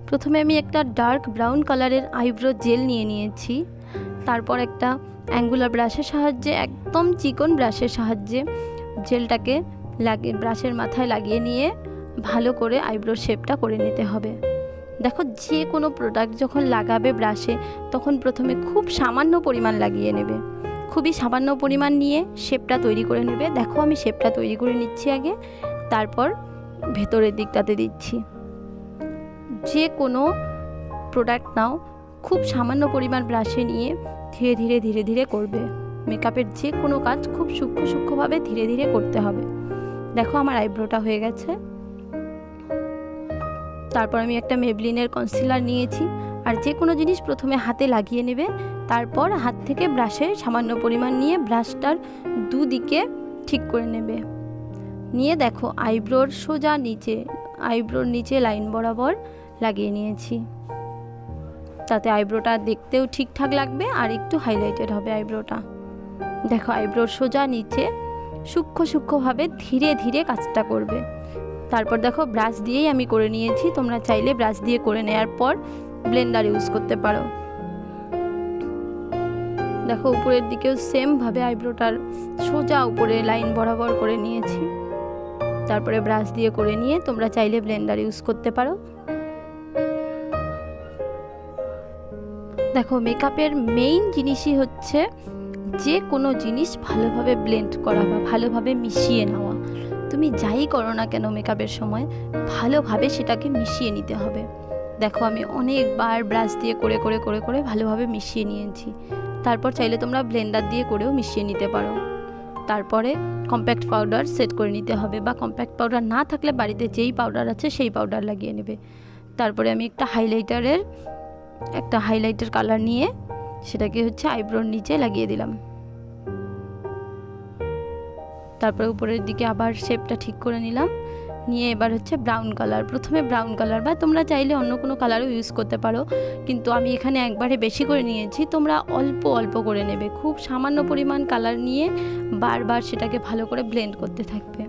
প্রথমে আমি একটা ডার্ক ব্রাউন কালারের আইব্রো জেল নিয়ে নিয়েছি। তারপর একটা অ্যাঙ্গুলার ব্রাশের সাহায্যে, একদম চিকন ব্রাশের সাহায্যে জেলটাকে ব্রাশের মাথায় লাগিয়ে নিয়ে ভালো করে আইব্রোর শেপটা করে নিতে হবে। দেখো, যে কোনো প্রোডাক্ট যখন লাগাবে ব্রাশে, তখন প্রথমে খুব সামান্য পরিমাণ লাগিয়ে নেবে, খুবই সামান্য পরিমাণ নিয়ে শেপটা তৈরি করে নেবে। দেখো, আমি শেপটা তৈরি করে নিচ্ছি আগে, তারপর ভেতরের দিকটাতে দিচ্ছি। যে কোনো প্রোডাক্ট নাও, খুব সামান্য পরিমাণ ব্রাশে নিয়ে ধীরে ধীরে ধীরে ধীরে করবে। মেকআপের যে কোনো কাজ খুব সূক্ষ্ম সূক্ষ্মভাবে ধীরে ধীরে করতে হবে। দেখো, আমার আইব্রোটা হয়ে গেছে। তারপর আমি একটা মেবলিনের কনসিলার নিয়েছি। আর যে কোনো জিনিস প্রথমে হাতে লাগিয়ে নেবে, তারপর হাত থেকে ব্রাশে সামান্য পরিমাণ নিয়ে ব্রাশটার দুদিকে ঠিক করে নেবে। নিয়ে দেখো, আইব্রোর সোজা নিচে, আইব্রোর নিচে লাইন বরাবর লাগিয়ে নিয়েছি। তাতে আইব্রোটা দেখতেও ঠিকঠাক লাগবে আর একটু হাইলাইটেড হবে আইব্রোটা। দেখো, আইব্রোর সোজা নিচে সূক্ষ্ম সূক্ষ্মভাবে ধীরে ধীরে কাজটা করবে। তারপর দেখো, ব্রাশ দিয়েই আমি করে নিয়েছি। তোমরা চাইলে ব্রাশ দিয়ে করে নেওয়ার পর ব্লেন্ডার ইউজ করতে পারো। দেখো, উপরের দিকেও সেমভাবে আইব্রোটার সোজা উপরে লাইন বরাবর করে নিয়েছি। তারপরে ব্রাশ দিয়ে করে নিয়ে তোমরা চাইলে ব্লেন্ডার ইউজ করতে পারো। দেখো, মেকআপের মেইন জিনিসই হচ্ছে যে কোনো জিনিস ভালোভাবে ব্লেন্ড করা বা ভালোভাবে মিশিয়ে নেওয়া। তুমি যাই করো না কেন মেকআপের সময়, ভালোভাবে সেটাকে মিশিয়ে নিতে হবে। দেখো, আমি অনেকবার ব্রাশ দিয়ে করে করে করে করে ভালোভাবে মিশিয়ে নিয়েছি। তারপর চাইলে তোমরা ব্লেন্ডার দিয়ে করেও মিশিয়ে নিতে পারো। তারপরে কম্প্যাক্ট পাউডার সেট করে নিতে হবে, বা কম্প্যাক্ট পাউডার না থাকলে বাড়িতে যেই পাউডার আছে সেই পাউডার লাগিয়ে নেবে। তারপরে আমি একটা হাইলাইটার কালার নিয়ে সেটাকে হচ্ছে আইব্রোর নিচে লাগিয়ে দিলাম। তারপরে উপরের দিকে আবার শেপটা ঠিক করে নিলাম। নিয়ে এবার হচ্ছে ব্রাউন কালার, প্রথমে ব্রাউন কালার, বা তোমরা চাইলে অন্য কোনো কালারও ইউজ করতে পারো, কিন্তু আমি এখানে একবারে বেশি করে নিয়েছি। তোমরা অল্প অল্প করে নেবে, খুব সামান্য পরিমাণ কালার নিয়ে বারবার সেটাকে ভালো করে ব্লেন্ড করতে থাকবে।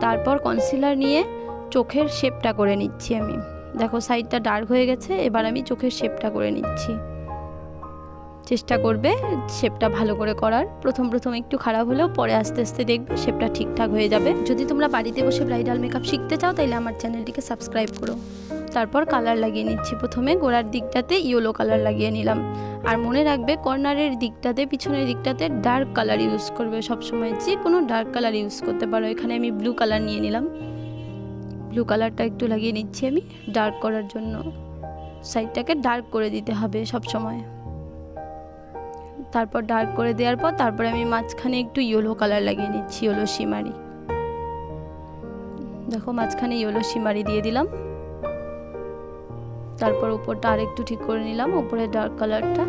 তারপর কনসিলার নিয়ে চোখের শেপটা করে নিচ্ছি আমি। দেখো, সাইডটা ডার্ক হয়ে গেছে, এবার আমি চোখের শেপটা করে নিচ্ছি। চেষ্টা করবে শেপটা ভালো করে করার। প্রথম একটু খারাপ হলেও পরে আস্তে আস্তে দেখবে শেপটা ঠিকঠাক হয়ে যাবে। যদি তোমরা বাড়িতে বসে ব্রাইডাল মেকআপ শিখতে চাও, তাহলে আমার চ্যানেলটিকে সাবস্ক্রাইব করো। তারপর কালার লাগিয়ে নিচ্ছি। প্রথমে গোড়ার দিকটাতে ইয়েলো কালার লাগিয়ে নিলাম। আর মনে রাখবে, কর্নারের দিকটাতে, পিছনের দিকটাতে ডার্ক কালার ইউজ করবে সবসময়। যে কোনো ডার্ক কালার ইউজ করতে পারো। এখানে আমি ব্লু কালার নিয়ে নিলাম। ব্লু কালারটা একটু লাগিয়ে নিচ্ছি আমি ডার্ক করার জন্য। সাইডটাকে ডার্ক করে দিতে হবে সব সময়। তারপর ডার্ক করে দেওয়ার পর তারপরে আমি মাঝখানে একটু ইয়েলো কালার লাগিয়ে নিচ্ছি, ইয়েলো শিমারি। দেখো, মাঝখানে ইয়েলো শিমারি দিয়ে দিলাম। তারপর উপরটা আর একটু ঠিক করে নিলাম, উপরে ডার্ক কালারটা।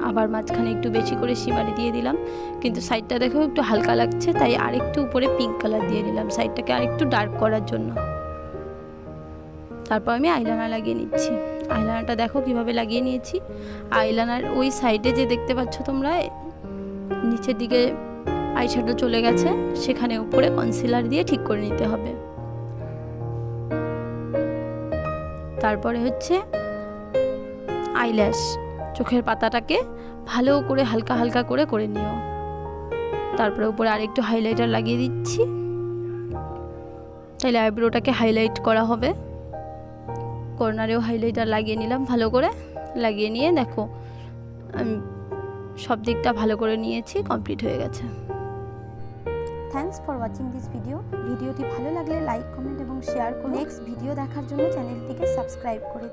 আবার মাঝখানে একটু বেশি করে শিমারি দিয়ে দিলাম, কিন্তু সাইডটা দেখো একটু হালকা লাগছে, তাই আরেকটু উপরে পিঙ্ক কালার দিয়ে দিলাম সাইডটাকে আরেকটু ডার্ক করার জন্য। তারপর আমি আইলাইনার লাগিয়ে নিচ্ছি। আইলাইনারটা দেখো কিভাবে লাগিয়ে নিয়েছি। আইলাইনার ওই সাইডে যে দেখতে পাচ্ছ তোমরা, নিচের দিকে আইশ্যাডো চলে গেছে, সেখানে উপরে কনসিলার দিয়ে ঠিক করে নিতে হবে। তারপরে হচ্ছে আইল্যাশ, চোখের পাতাটাকে ভালো করে হালকা হালকা করে করে নিও। তারপরে উপরে আরেকটু হাইলাইটার লাগিয়ে দিচ্ছি, তাহলে আইব্রোটাকে হাইলাইট করা হবে। কর্নারেও হাইলাইটার লাগিয়ে নিলাম, ভালো করে লাগিয়ে নিয়ে দেখো আমি সব দিকটা ভালো করে নিয়েছি, কমপ্লিট হয়ে গেছে। Thanks for watching this video. ভিডিওটি ভালো লাগলে লাইক, কমেন্ট এবং শেয়ার করুন। নেক্সট ভিডিও দেখার জন্য চ্যানেলটিকে সাবস্ক্রাইব করে